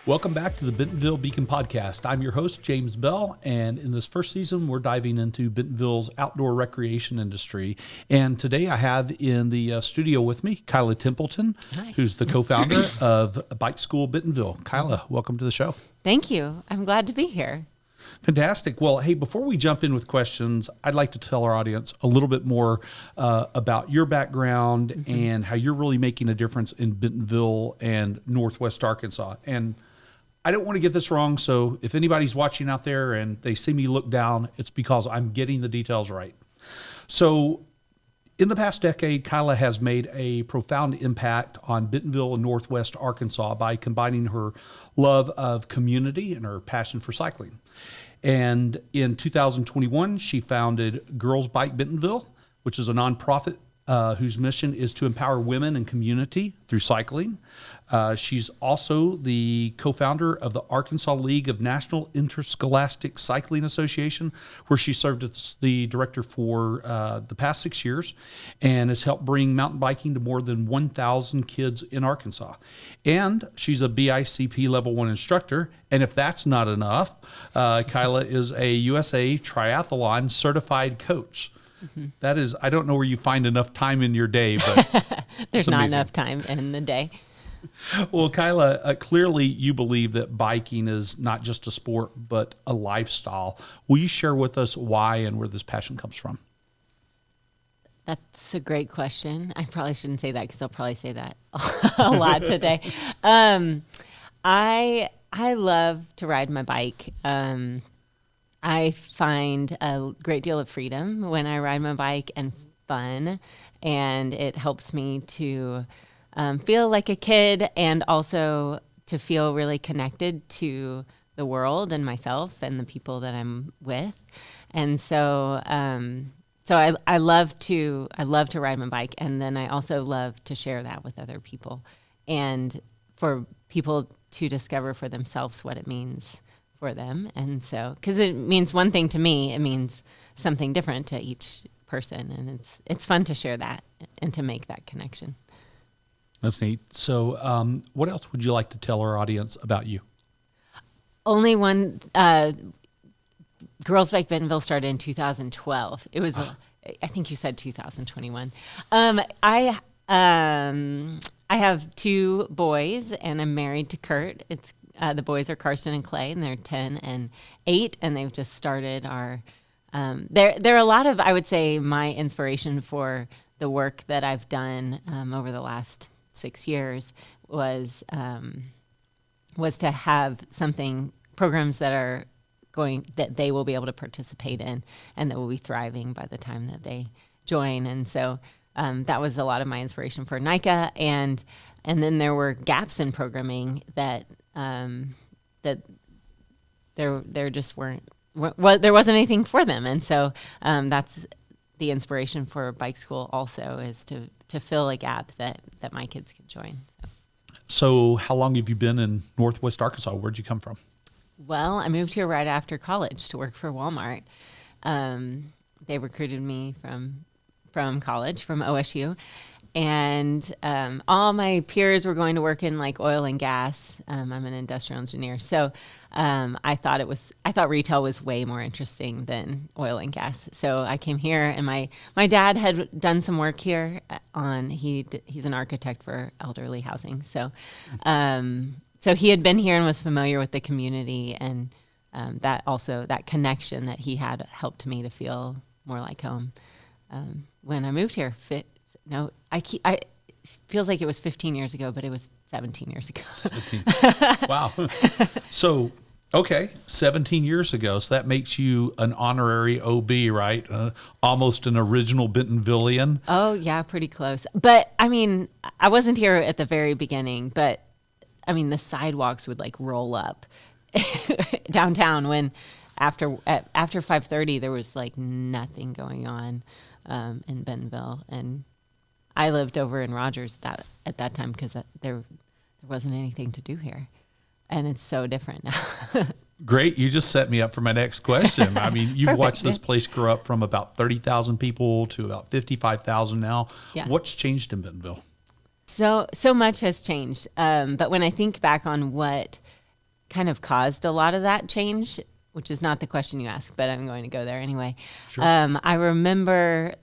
Welcome back to the Bentonville Beacon podcast. I'm your host, James Bell, and in this first season, we're diving into Bentonville's outdoor recreation industry. And today I have in the studio with me, Kyla Templeton, Hi. who's the co-founder of Bike School Bentonville. Kyla, welcome to the show. Thank you. I'm glad to be here. Fantastic. Well, hey, before we jump in with questions, I'd like to tell our audience a little bit more about your background and how you're really making a difference in Bentonville and Northwest Arkansas. And I don't want to get this wrong, so if anybody's watching out there and they see me look down, it's because I'm getting the details right. So in the past decade, Kyla has made a profound impact on Bentonville and Northwest Arkansas by combining her love of community and her passion for cycling. And in 2021, she founded Girls Bike Bentonville, which is a nonprofit whose mission is to empower women and community through cycling. She's also the co-founder of the Arkansas League of National Interscholastic Cycling Association, where she served as the director for the past 6 years and has helped bring mountain biking to more than 1,000 kids in Arkansas. And she's a BICP Level 1 instructor. And if that's not enough, Kyla is a USA Triathlon Certified Coach. That is, I don't know where you find enough time in your day, but there's not enough time in the day. Well, Kyla, clearly you believe that biking is not just a sport, but a lifestyle. Will you share with us why and where this passion comes from? That's a great question. I probably shouldn't say that because I'll probably say that a lot today. I love to ride my bike. I find a great deal of freedom when I ride my bike and fun, and it helps me to feel like a kid and also to feel really connected to the world and myself and the people that I'm with. And so I love to ride my bike, and then I also love to share that with other people and for people to discover for themselves what it means for them. And so, because it means one thing to me, it means something different to each person, and it's fun to share that and to make that connection. That's neat. So what else would you like to tell our audience about you? Only one. Girls Bike Bentonville started in 2012. It was, I think you said 2021. I have two boys, and I'm married to Kurt. It's the boys are Karsten and Clay, and they're 10 and 8, and they've just started our. They're a lot of, I would say, my inspiration for the work that I've done over the last 6 years was to have programs that they will be able to participate in and that will be thriving by the time that they join. And so that was a lot of my inspiration for NICA, and then there were gaps in programming that there just weren't. Well, there wasn't anything for them, and so that's the inspiration for Bike School. Also, is to fill a gap that my kids can join. So, how long have you been in Northwest Arkansas? Where'd you come from? Well, I moved here right after college to work for Walmart. They recruited me from college, from OSU. And all my peers were going to work in like oil and gas. I'm an industrial engineer. So I thought retail was way more interesting than oil and gas. So I came here, and my dad had done some work here he's an architect for elderly housing. So he had been here and was familiar with the community, and that connection that he had helped me to feel more like home. When I moved here, it feels like it was 15 years ago, but it was 17 years ago. 17. Wow. So, okay, 17 years ago. So that makes you an honorary OB, right? Almost an original Bentonvillian. Oh, yeah, pretty close. But, I mean, I wasn't here at the very beginning, but, I mean, the sidewalks would, like, roll up downtown when after 5:30 there was, like, nothing going on in Bentonville. And I lived over in Rogers at that time because there wasn't anything to do here, and it's so different now. Great. You just set me up for my next question. I mean, you've watched this place grow up from about 30,000 people to about 55,000 now. Yeah. What's changed in Bentonville? So much has changed. But when I think back on what kind of caused a lot of that change, which is not the question you asked, but I'm going to go there anyway. Sure. I remember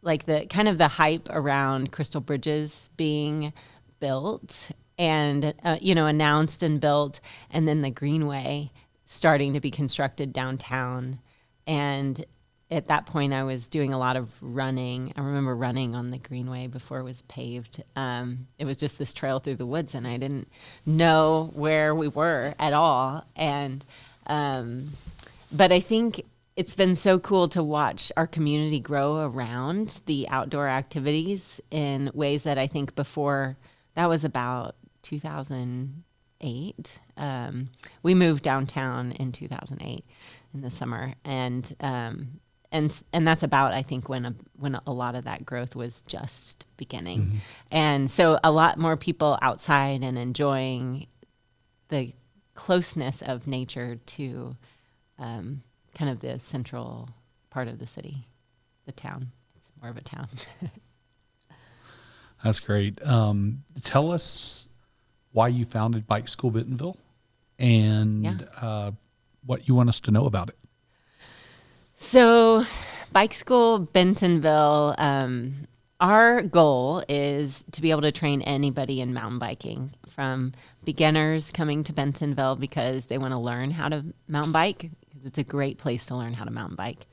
like the kind of the hype around Crystal Bridges being built and, announced and built, and then the Greenway starting to be constructed downtown. And at that point, I was doing a lot of running. I remember running on the Greenway before it was paved. It was just this trail through the woods, and I didn't know where we were at all. And but I think it's been so cool to watch our community grow around the outdoor activities in ways that I think before, that was about 2008. We moved downtown in 2008 in the summer, and that's about, I think, when a lot of that growth was just beginning. Mm-hmm. And so a lot more people outside and enjoying the closeness of nature to kind of the central part of the city, the town. It's more of a town. That's great. Tell us why you founded Bike School Bentonville and what you want us to know about it. So, Bike School Bentonville, our goal is to be able to train anybody in mountain biking, from beginners coming to Bentonville because they want to learn how to mountain bike, because it's a great place to learn how to mountain bike,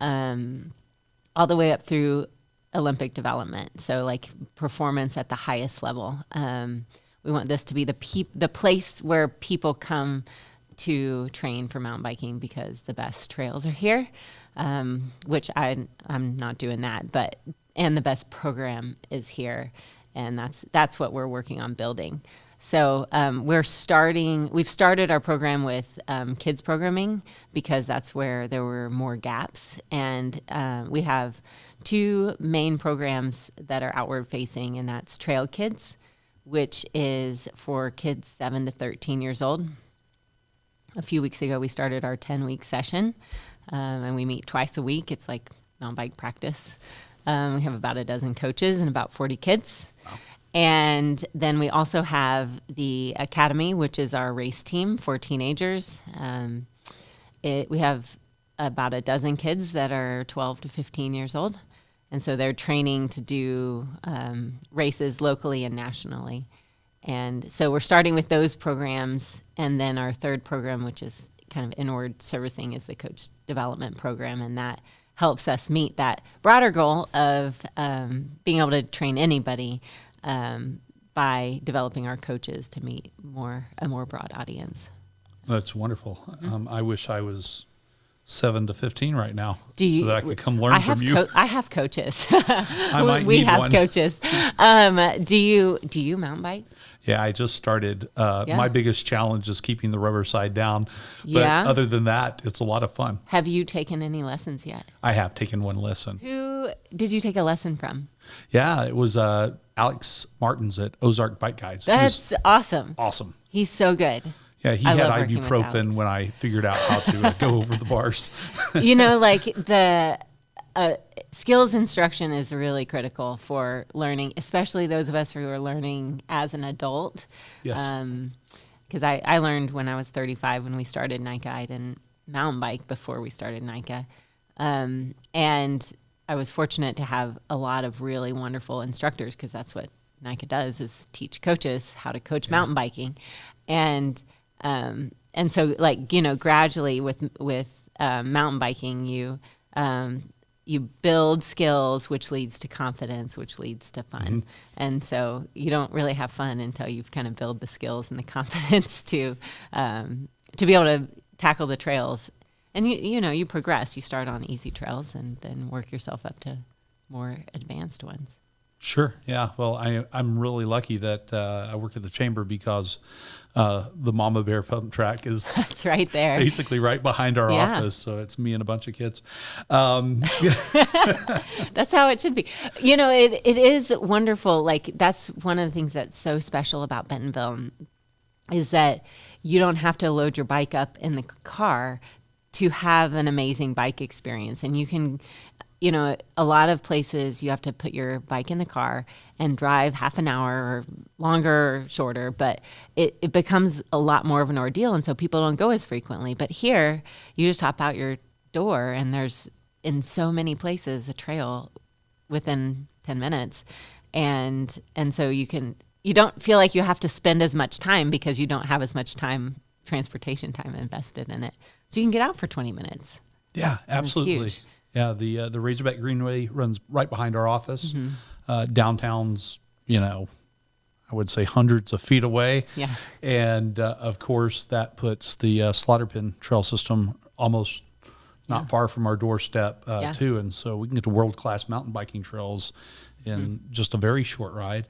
all the way up through Olympic development. So like performance at the highest level. We want this to be the place where people come to train for mountain biking because the best trails are here, which I'm not doing that, and the best program is here, and that's what we're working on building. So we've started our program with kids programming because that's where there were more gaps, and we have two main programs that are outward facing, and that's Trail Kids, which is for kids 7 to 13 years old. A few weeks ago, we started our 10-week session, and we meet twice a week. It's like mountain bike practice. We have about a dozen coaches and about 40 kids. Wow. And then we also have the Academy, which is our race team for teenagers. We have about a dozen kids that are 12 to 15 years old. And so they're training to do races locally and nationally. And so we're starting with those programs. And then our third program, which is kind of inward servicing, is the coach development program. And that helps us meet that broader goal of being able to train anybody by developing our coaches to meet a more broad audience. That's wonderful. Mm-hmm. I wish I was 7 to 15 right now so that I could come learn from you. I have coaches. I might we need have one. coaches. Do you mountain bike? Yeah, I just started. My biggest challenge is keeping the rubber side down. But other than that, it's a lot of fun. Have you taken any lessons yet? I have taken one lesson. Who did you take a lesson from? Yeah, it was Alex Martins at Ozark Bike Guides. That's awesome. Awesome. He's so good. Yeah, he had ibuprofen when I figured out how to go over the bars. Like the skills instruction is really critical for learning, especially those of us who are learning as an adult. Yes. Because I learned when I was 35 when we started NICA. I didn't mountain bike before we started NICA. And I was fortunate to have a lot of really wonderful instructors, because that's what NICA does, is teach coaches how to coach mountain biking. And so gradually with mountain biking, you build skills, which leads to confidence, which leads to fun. Mm-hmm. And so you don't really have fun until you've kind of built the skills and the confidence to be able to tackle the trails. And you progress. You start on easy trails and then work yourself up to more advanced ones. Sure. Yeah. Well, I'm really lucky that I work at the chamber, because the Mama Bear pump track is that's right there, basically right behind our office. So it's me and a bunch of kids. That's how it should be. It is wonderful. Like, that's one of the things that's so special about Bentonville, is that you don't have to load your bike up in the car to have an amazing bike experience. And you can, you know, a lot of places you have to put your bike in the car and drive half an hour or longer or shorter, but it becomes a lot more of an ordeal. And so people don't go as frequently. But here, you just hop out your door and there's in so many places a trail within 10 minutes. And so you don't feel like you have to spend as much time because you don't have as much transportation time invested in it. So you can get out for 20 minutes. Yeah, absolutely. Yeah, the Razorback Greenway runs right behind our office. Downtown's, you know, I would say hundreds of feet away. Yeah. And, of course, that puts the Slaughter Pin Trail System almost not far from our doorstep, too. And so we can get to world-class mountain biking trails in just a very short ride.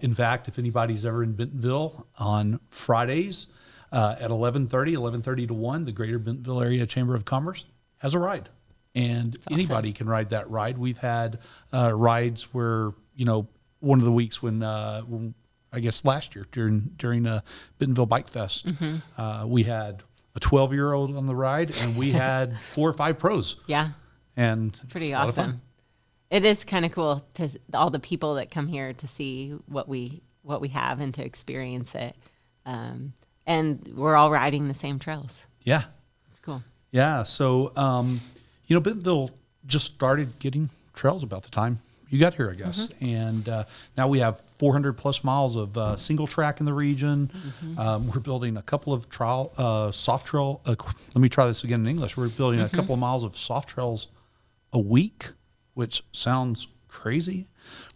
In fact, if anybody's ever in Bentonville on Fridays at 11:30 to 1, the Greater Bentonville Area Chamber of Commerce has a ride. And anybody can ride that ride. We've had rides where, you know, one of the weeks when I guess last year during Bentonville Bike Fest, we had a 12-year-old on the ride, and we had 4 or 5 pros. Yeah. And pretty awesome. It is kind of cool to all the people that come here to see what we have and to experience it. And we're all riding the same trails. Yeah. It's cool. Yeah. So, you know, Bentonville just started getting trails about the time you got here, I guess. And now we have 400 plus miles of single track in the region. We're building a couple of soft trail. Let me try this again in English. We're building a couple of miles of soft trails a week, which sounds crazy.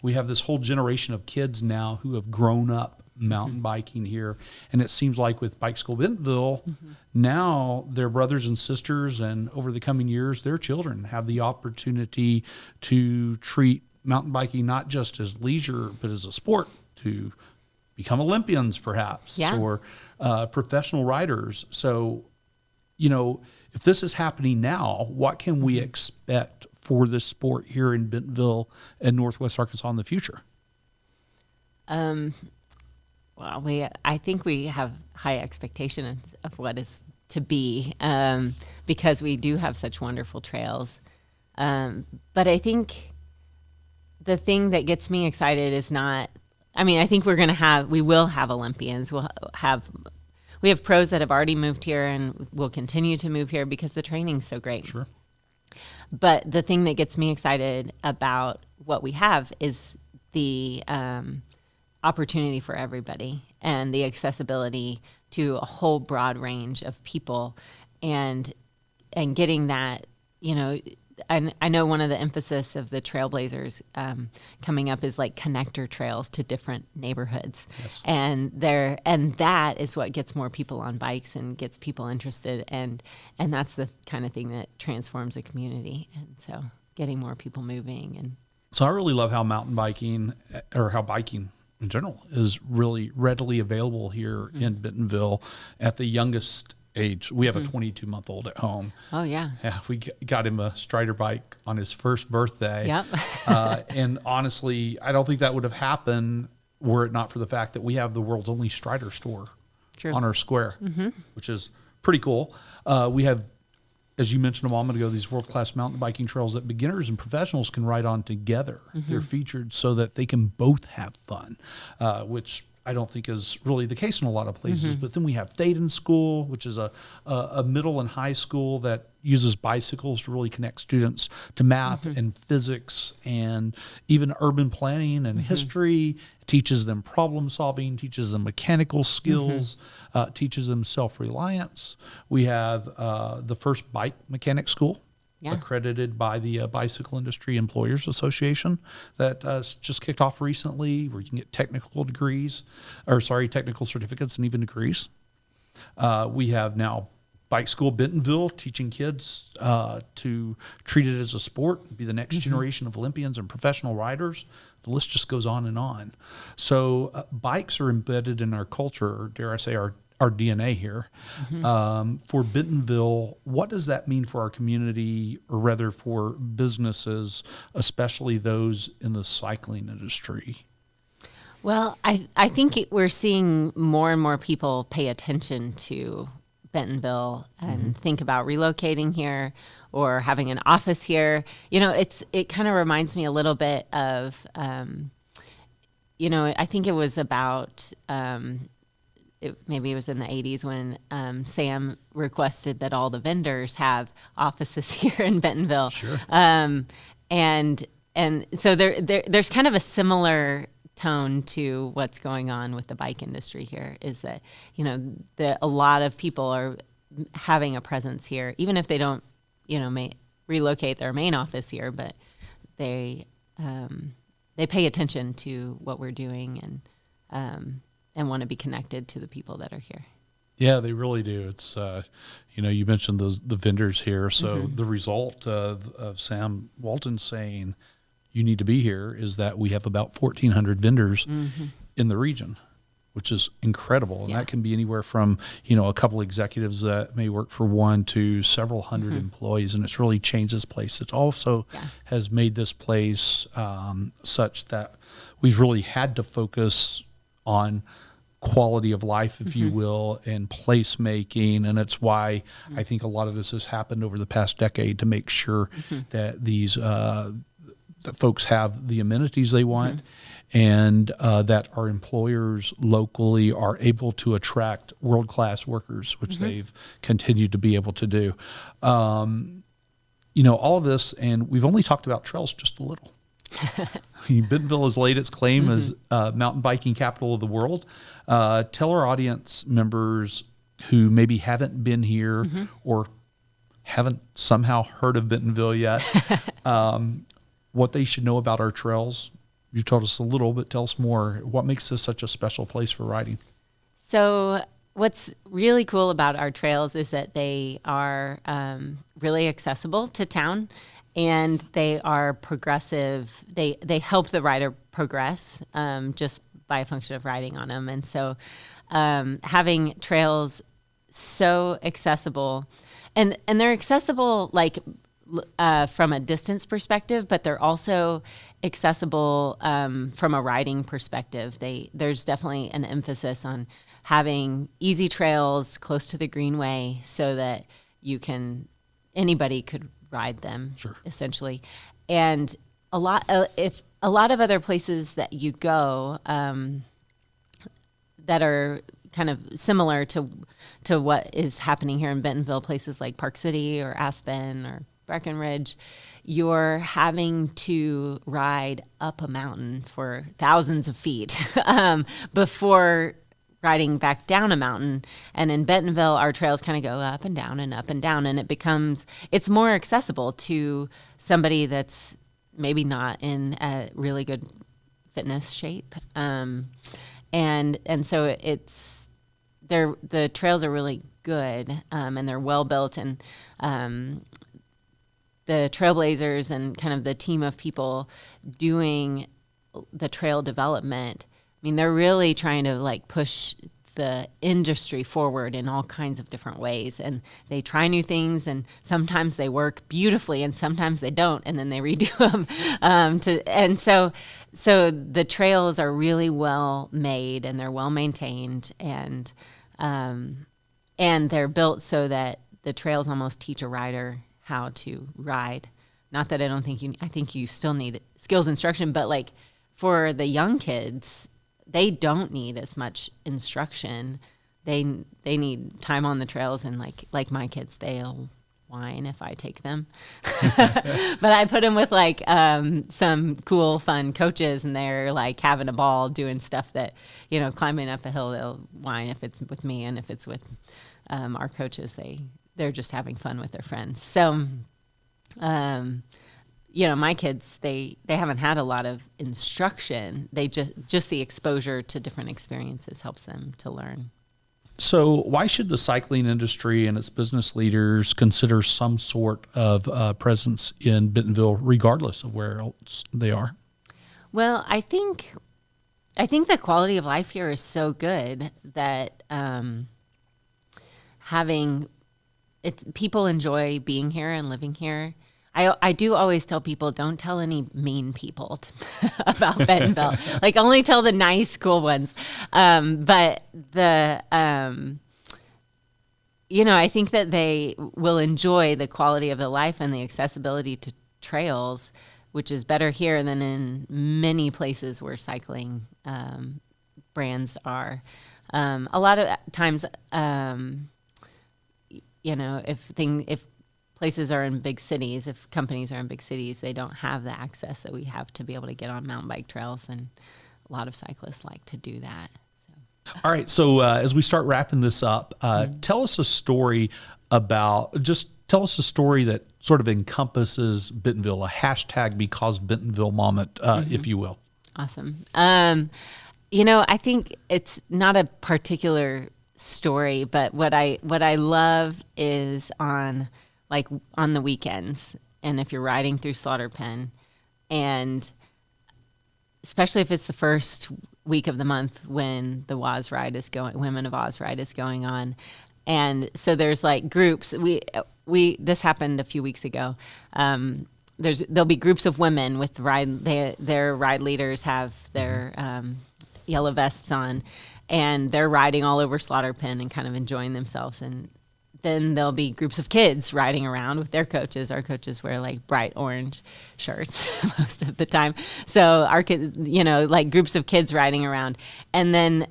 We have this whole generation of kids now who have grown up mountain biking here. And it seems like with Bike School Bentonville, now their brothers and sisters, and over the coming years, their children have the opportunity to treat mountain biking not just as leisure, but as a sport, to become Olympians perhaps, or professional riders. So, you know, if this is happening now, what can we expect for this sport here in Bentonville and Northwest Arkansas in the future? Well, I think we have high expectations of what is to be, because we do have such wonderful trails. But I think the thing that gets me excited is not, I mean, I think we will have Olympians. We have pros that have already moved here and will continue to move here because the training's so great. Sure. But the thing that gets me excited about what we have is the opportunity for everybody and the accessibility to a whole broad range of people, and getting that, you know, I know one of the emphasis of the Trailblazers coming up is like connector trails to different neighborhoods. Yes. And that is what gets more people on bikes and gets people interested, and that's the kind of thing that transforms a community. And so getting more people moving. And so I really love how mountain biking, or how biking in general, is really readily available here in Bentonville at the youngest age. We have a 22-month-old at home. Oh, yeah. Yeah, we got him a Strider bike on his first birthday. Yep. And honestly, I don't think that would have happened were it not for the fact that we have the world's only Strider store on our square, which is pretty cool. We have, as you mentioned a moment ago, these world-class mountain biking trails that beginners and professionals can ride on together. They're featured so that they can both have fun, which I don't think is really the case in a lot of places. But then we have Thaden School, which is a middle and high school that uses bicycles to really connect students to math and physics and even urban planning and history. It teaches them problem solving, teaches them mechanical skills, teaches them self-reliance. We have the first bike mechanic school, accredited by the Bicycle Industry Employers Association, that just kicked off recently, where you can get technical certificates and even degrees. We have now Bike School Bentonville, teaching kids to treat it as a sport, be the next generation of Olympians and professional riders. The list just goes on and on. So bikes are embedded in our culture, or dare I say our DNA here. For Bentonville, what does that mean for our community, or rather for businesses, especially those in the cycling industry? Well, I think we're seeing more and more people pay attention to Bentonville and think about relocating here or having an office here, it kind of reminds me a little bit of, I think it was about, maybe it was in the 80s when Sam requested that all the vendors have offices here in Bentonville. Sure. And so there's kind of a similar tone to what's going on with the bike industry here, is that, a lot of people are having a presence here, even if they don't, may relocate their main office here, but they pay attention to what we're doing and want to be connected to the people that are here. Yeah, they really do. It's, you mentioned the vendors here. So the result of Sam Walton saying you need to be here is that we have about 1,400 vendors in the region, which is incredible. And that can be anywhere from, a couple executives that may work for one to several hundred employees. And it's really changed this place. It also has made this place such that we've really had to focus on quality of life, if you will, and placemaking. And it's why I think a lot of this has happened over the past decade to make sure that these that folks have the amenities they want and that our employers locally are able to attract world-class workers, which they've continued to be able to do. All of this, and we've only talked about trails just a little. Bentonville has laid its claim as mountain biking capital of the world. Tell our audience members who maybe haven't been here or haven't somehow heard of Bentonville yet, what they should know about our trails. You told us a little, but tell us more. What makes this such a special place for riding? So what's really cool about our trails is that they are really accessible to town, and they are progressive. They help the rider progress just by a function of riding on them. And so having trails so accessible, and they're accessible like from a distance perspective, but they're also accessible from a riding perspective. There's definitely an emphasis on having easy trails close to the Greenway so that anybody could ride them, essentially. And a lot of other places that you go that are kind of similar to what is happening here in Bentonville, places like Park City or Aspen or Breckenridge, you're having to ride up a mountain for thousands of feet before riding back down a mountain. And in Bentonville, our trails kind of go up and down and up and down, and it's more accessible to somebody that's maybe not in a really good fitness shape. And so the trails are really good, and they're well built, and the Trailblazers and kind of the team of people doing the trail development, I mean, they're really trying to push the industry forward in all kinds of different ways. And they try new things, and sometimes they work beautifully and sometimes they don't, and then they redo them. And so the trails are really well made, and they're well maintained, and they're built so that the trails almost teach a rider how to ride. Not that I think you still need skills instruction, but for the young kids, they don't need as much instruction. They need time on the trails, and like my kids, they'll whine if I take them. But I put them with some cool, fun coaches, and they're having a ball doing stuff that, climbing up a hill, they'll whine if it's with me, and if it's with our coaches, they're just having fun with their friends. So, my kids, they haven't had a lot of instruction. They just the exposure to different experiences helps them to learn. So why should the cycling industry and its business leaders consider some sort of presence in Bentonville, regardless of where else they are? Well, I think the quality of life here is so good that people enjoy being here and living here. I do always tell people, don't tell any mean people about Bentonville. Only tell the nice, cool ones. But I think that they will enjoy the quality of the life and the accessibility to trails, which is better here than in many places where cycling brands are. A lot of times, if places are in big cities, if companies are in big cities, they don't have the access that we have to be able to get on mountain bike trails, and a lot of cyclists like to do that. So. All right, so as we start wrapping this up, tell us a story that sort of encompasses Bentonville, a hashtag because Bentonville moment, if you will. Awesome. I think it's not a particular story, but what I love is on the weekends, and if you're riding through Slaughter Pen, and especially if it's the first week of the month when the Women of Oz ride is going on. And so there's groups. This happened a few weeks ago. There'll be groups of women with their ride leaders have their yellow vests on, and they're riding all over Slaughter Pen and kind of enjoying themselves. And then there'll be groups of kids riding around with their coaches. Our coaches wear bright orange shirts most of the time. So our kids, groups of kids riding around, and then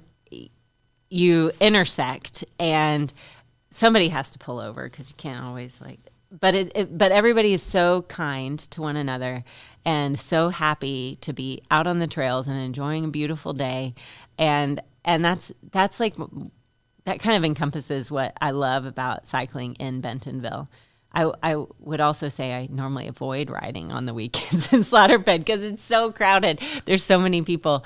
you intersect and somebody has to pull over because you can't always but everybody is so kind to one another and so happy to be out on the trails and enjoying a beautiful day. And that's that kind of encompasses what I love about cycling in Bentonville. I would also say I normally avoid riding on the weekends in Slaughter Pen because it's so crowded. There's so many people.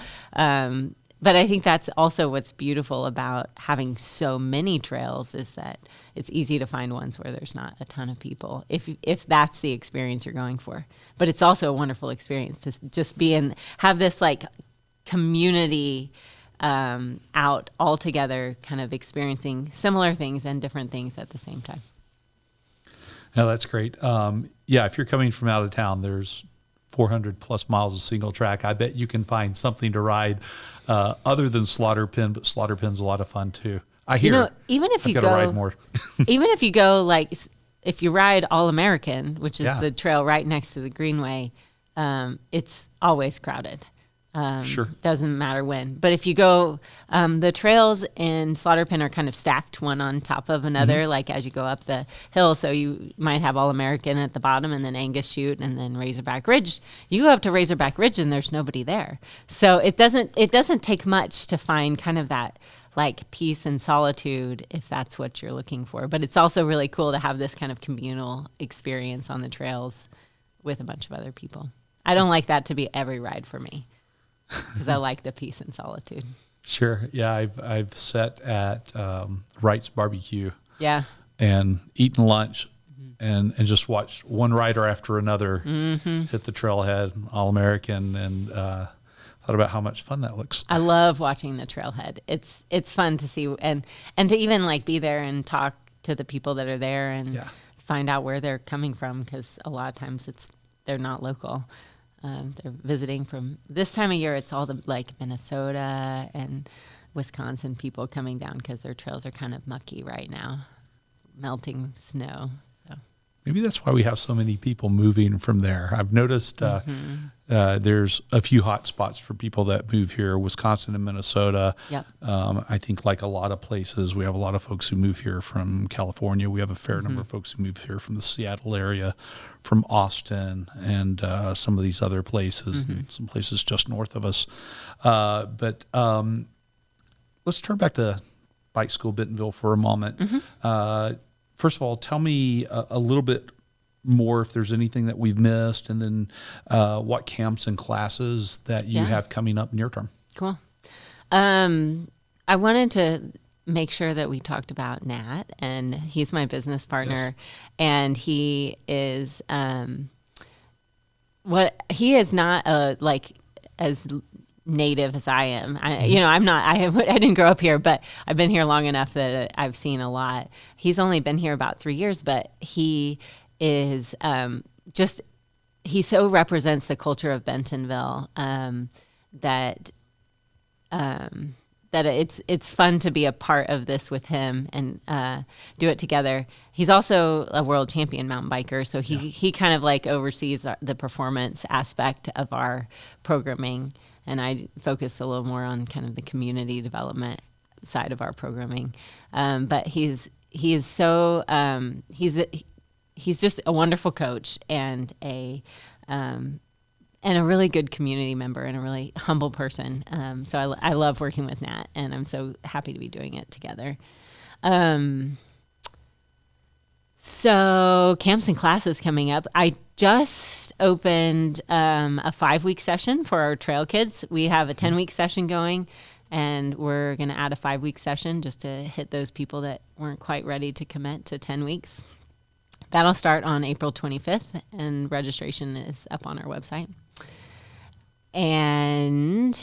But I think that's also what's beautiful about having so many trails is that it's easy to find ones where there's not a ton of people, if that's the experience you're going for. But it's also a wonderful experience to just have this community out all together, kind of experiencing similar things and different things at the same time. Yeah, that's great. If you're coming from out of town, there's 400 plus miles of single track. I bet you can find something to ride other than Slaughter Pen, but Slaughter Pen's a lot of fun too. I hear. Even if you go, ride more. even if you go if you ride All American, which is the trail right next to the Greenway, it's always crowded. Sure. Doesn't matter when. But if you go, the trails in Slaughter Pen are kind of stacked one on top of another, as you go up the hill. So you might have All American at the bottom and then Angus Chute and then Razorback Ridge. You go up to Razorback Ridge and there's nobody there. So it doesn't take much to find kind of that peace and solitude if that's what you're looking for. But it's also really cool to have this kind of communal experience on the trails with a bunch of other people. I don't like that to be every ride for me. Because I like the peace and solitude. Sure. Yeah, I've sat at Wrights BBQ. Yeah. And eaten lunch and just watched one rider after another hit the trailhead, All American, and thought about how much fun that looks. I love watching the trailhead. It's fun to see and to even be there and talk to the people that are there and find out where they're coming from, because a lot of times they're not local. They're visiting from this time of year. It's all the Minnesota and Wisconsin people coming down because their trails are kind of mucky right now, melting snow. So maybe that's why we have so many people moving from there. I've noticed there's a few hot spots for people that move here, Wisconsin and Minnesota. Yep. I think a lot of places, we have a lot of folks who move here from California. We have a fair number of folks who move here from the Seattle area, from Austin, and some of these other places, and some places just north of us. But let's turn back to Bike School Bentonville for a moment. First of all, tell me a little bit more if there's anything that we've missed, and then what camps and classes that you have coming up near term. Cool. I wanted to make sure that we talked about Nat, and he's my business partner, and he is he is not as native as I am. I'm not. I didn't grow up here, but I've been here long enough that I've seen a lot. He's only been here about 3 years, but he is he so represents the culture of Bentonville that that it's fun to be a part of this with him and do it together. He's also a world champion mountain biker, so he kind of like oversees the performance aspect of our programming, and I focus a little more on kind of the community development side of our programming. But he's just a wonderful coach and a really good community member and a really humble person. So I love working with Nat, and I'm so happy to be doing it together. So camps and classes coming up. I just opened a 5-week session for our trail kids. We have a 10-week session going, and we're going to add a 5-week session just to hit those people that weren't quite ready to commit to 10 weeks. That'll start on April 25th, and registration is up on our website. And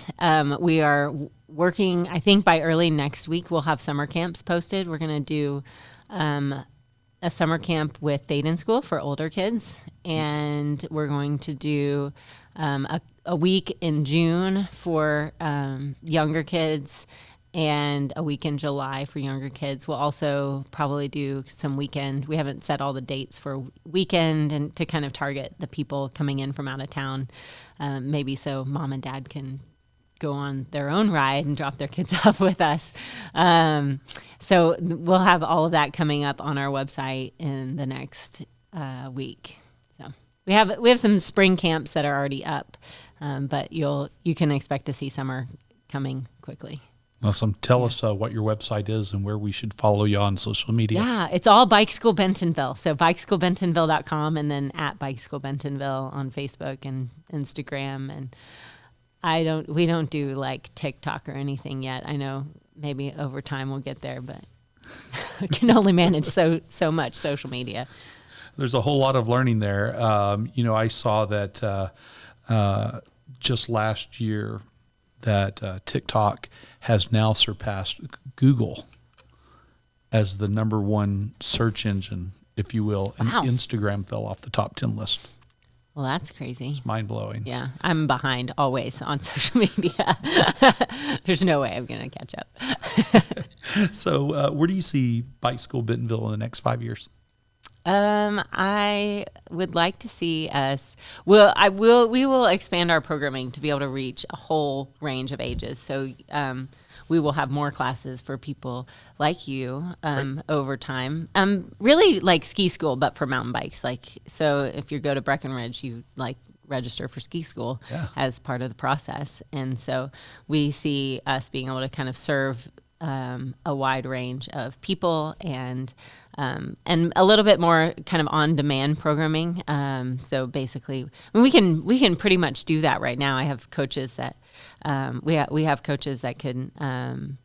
we are working, I think by early next week, we'll have summer camps posted. We're going to do a summer camp with Thaden School for older kids. And we're going to do a week in June for younger kids and a week in July for younger kids. We'll also probably do some weekend. We haven't set all the dates for weekend and to kind of target the people coming in from out of town, maybe so mom and dad can go on their own ride and drop their kids off with us. So we'll have all of that coming up on our website in the next week. So we have some spring camps that are already up, but you can expect to see summer coming quickly. Awesome. Tell us what your website is and where we should follow you on social media. Yeah, it's all Bike School Bentonville. So bikeschoolbentonville.com and then at Bike School Bentonville on Facebook and Instagram. And we don't do like TikTok or anything yet. I know maybe over time we'll get there, but I can only manage so much social media. There's a whole lot of learning there. I saw that just last year that TikTok has now surpassed Google as the number one search engine, if you will, and Wow. Instagram fell off the top 10 list. Well, that's crazy. It's mind-blowing. Yeah, I'm behind always on social media. There's no way I'm going to catch up. So where do you see Bike School Bentonville in the next 5 years? I would like to see us. We will expand our programming to be able to reach a whole range of ages. So we will have more classes for people like you over time. Really like ski school, but for mountain bikes. So if you go to Breckenridge, you register for ski school as part of the process. And so we see us being able to kind of serve a wide range of people and a little bit more kind of on-demand programming. So basically, we can pretty much do that right now. I have coaches that we have coaches that can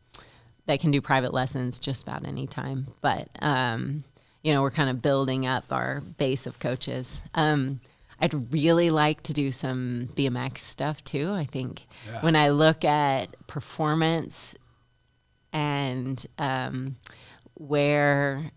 do private lessons just about any time. But we're kind of building up our base of coaches. I'd really like to do some BMX stuff too. I think when I look at performance and where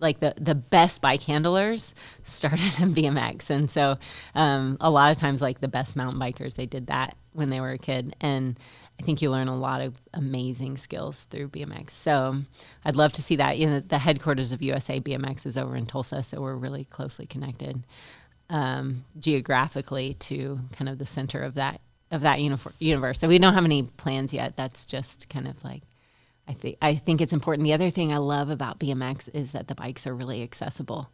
the best bike handlers started in BMX, and so a lot of times the best mountain bikers, they did that when they were a kid, and I think you learn a lot of amazing skills through BMX. So I'd love to see that. The headquarters of USA BMX is over in Tulsa, so we're really closely connected geographically to kind of the center of that universe. So we don't have any plans yet. That's just kind of I think it's important. The other thing I love about BMX is that the bikes are really accessible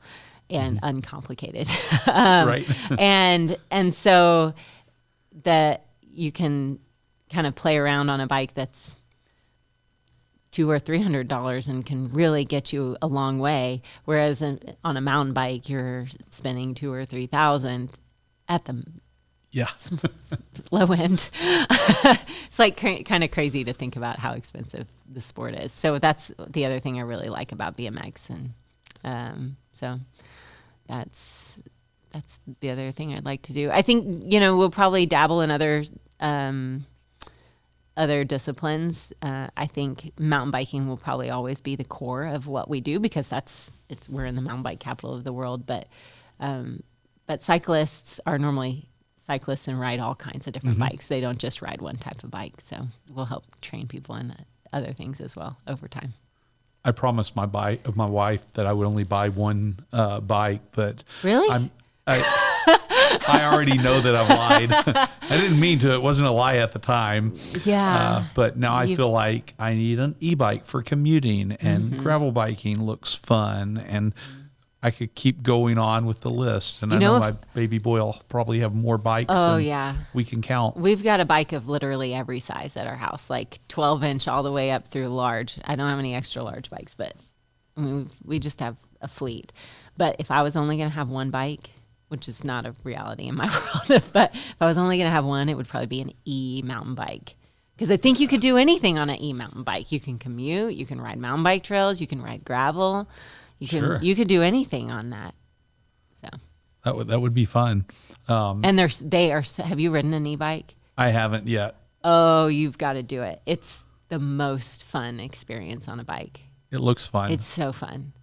and uncomplicated. Right. and so that you can kind of play around on a bike that's $200 or $300 and can really get you a long way. Whereas on a mountain bike, you're spending $2,000 or $3,000 at the low end. It's kind of crazy to think about how expensive the sport is. So that's the other thing I really like about BMX, and so that's the other thing I'd like to do. I think we'll probably dabble in other disciplines. I think mountain biking will probably always be the core of what we do because we're in the mountain bike capital of the world. But cyclists are normally cyclists and ride all kinds of different bikes. They don't just ride one type of bike. So we'll help train people in other things as well over time. I promised my wife that I would only buy one bike, but really, I already know that I've lied. I didn't mean to. It wasn't a lie at the time. Yeah. But now I feel like I need an e-bike for commuting, and gravel biking looks fun, and I could keep going on with the list. And I know my baby boy will probably have more bikes than we can count. We've got a bike of literally every size at our house, like 12-inch all the way up through large. I don't have any extra large bikes, but I mean, we just have a fleet. But if I was only going to have one bike, which is not a reality in my world, but if I was only going to have one, it would probably be an e-mountain bike. Because I think you could do anything on an e-mountain bike. You can commute, you can ride mountain bike trails, you can ride gravel. You could do anything on that. So that would be fun. And have you ridden an e-bike? I haven't yet. Oh, you've got to do it. It's the most fun experience on a bike. It looks fun. It's so fun.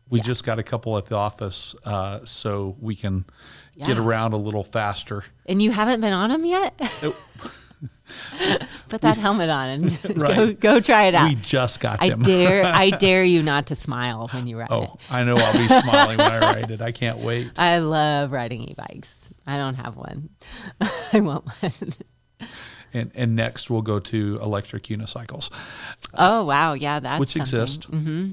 We just got a couple at the office, so we can get around a little faster. And you haven't been on them yet? Put that helmet on and go try it out. We just got them. I dare you not to smile when you ride it. Oh, I know I'll be smiling when I ride it. I can't wait. I love riding e-bikes. I don't have one. I want one. And next we'll go to electric unicycles. Oh, wow. Yeah, that's which something. exist. Mm-hmm.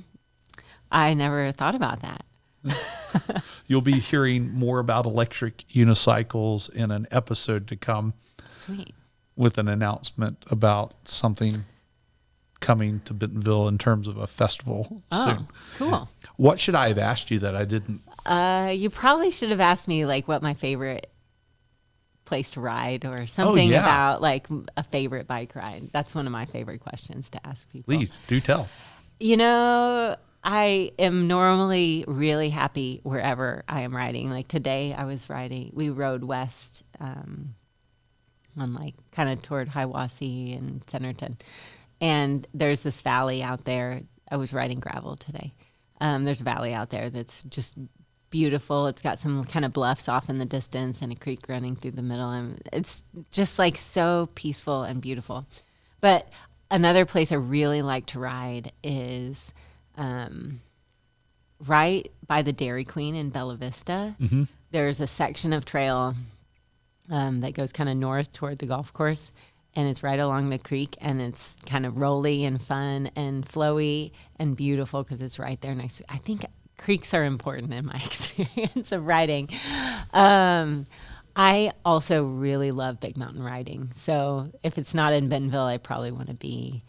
I never thought about that. You'll be hearing more about electric unicycles in an episode to come. Sweet. With an announcement about something coming to Bentonville in terms of a festival soon. Cool. What should I have asked you that I didn't? You probably should have asked me like what my favorite place to ride or something about like a favorite bike ride. That's one of my favorite questions to ask people. Please do tell. You know, I am normally really happy wherever I am riding. Like today we rode west, on like kind of toward Hiawassee and Centerton. And there's this valley out there. I was riding gravel today. There's a valley out there that's just beautiful. It's got some kind of bluffs off in the distance and a creek running through the middle. And it's just like so peaceful and beautiful. But another place I really like to ride is right by the Dairy Queen in Bella Vista. Mm-hmm. There's a section of trail that goes kind of north toward the golf course, and it's right along the creek, and it's kind of rolly and fun and flowy and beautiful because it's right there next to. I think creeks are important in my experience of riding. I also really love big mountain riding, so if it's not in Bentonville, I probably want to be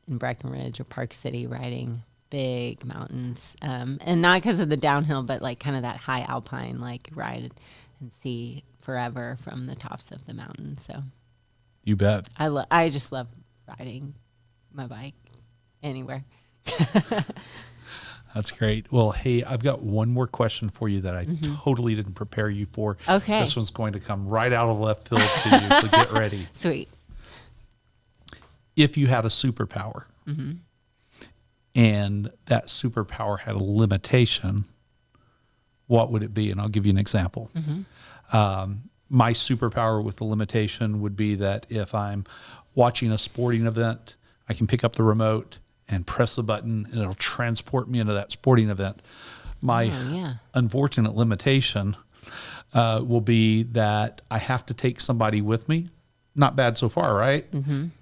in Breckenridge or Park City riding big mountains, and not because of the downhill, but like kind of that high alpine like ride and see forever from the tops of the mountain. So you bet. I just love riding my bike anywhere. That's great. Well, hey, I've got one more question for you that I totally didn't prepare you for. Okay. This one's going to come right out of left field to you, so get ready. Sweet. If you had a superpower and that superpower had a limitation, what would it be? And I'll give you an example. My superpower with the limitation would be that if I'm watching a sporting event, I can pick up the remote and press the button and it'll transport me into that sporting event. My unfortunate limitation will be that I have to take somebody with me. Not bad so far, right?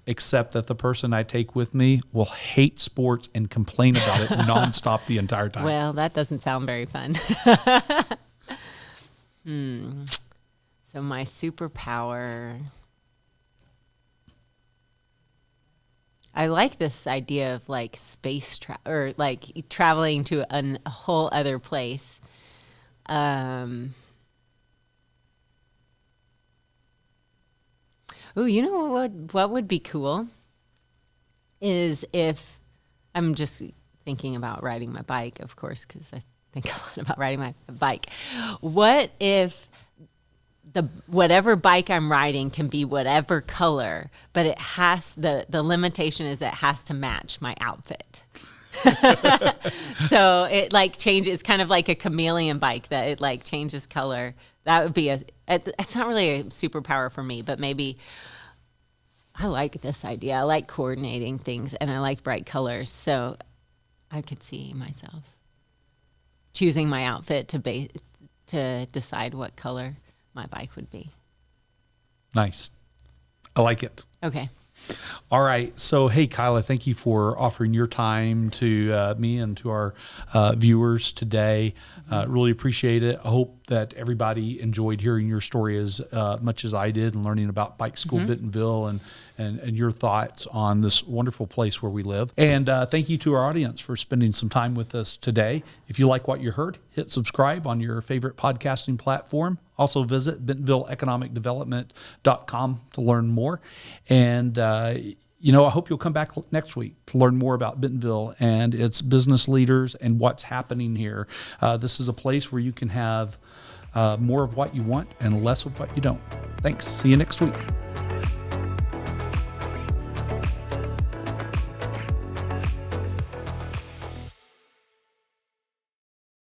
Except that the person I take with me will hate sports and complain about it nonstop the entire time. Well, that doesn't sound very fun. So my superpower, I like this idea of like space or like traveling to a whole other place. Oh, you know what would be cool is if I'm just thinking about riding my bike, of course, because I think a lot about riding my bike. What if whatever bike I'm riding can be whatever color, but it has the limitation is it has to match my outfit. So it like changes, kind of like a chameleon bike that it like changes color. That would be a It's not really a superpower for me, but maybe I like this idea. I like coordinating things, and I like bright colors. So I could see myself choosing my outfit to decide what color my bike would be. Nice. I like it. Okay. All right. So, hey, Kyla, thank you for offering your time to me and to our viewers today. Really appreciate it. I hope that everybody enjoyed hearing your story as much as I did and learning about Bike School Bentonville and your thoughts on this wonderful place where we live. And thank you to our audience for spending some time with us today. If you like what you heard, hit subscribe on your favorite podcasting platform. Also visit BentonvilleEconomicDevelopment.com to learn more. And, I hope you'll come back next week to learn more about Bentonville and its business leaders and what's happening here. This is a place where you can have more of what you want and less of what you don't. Thanks. See you next week.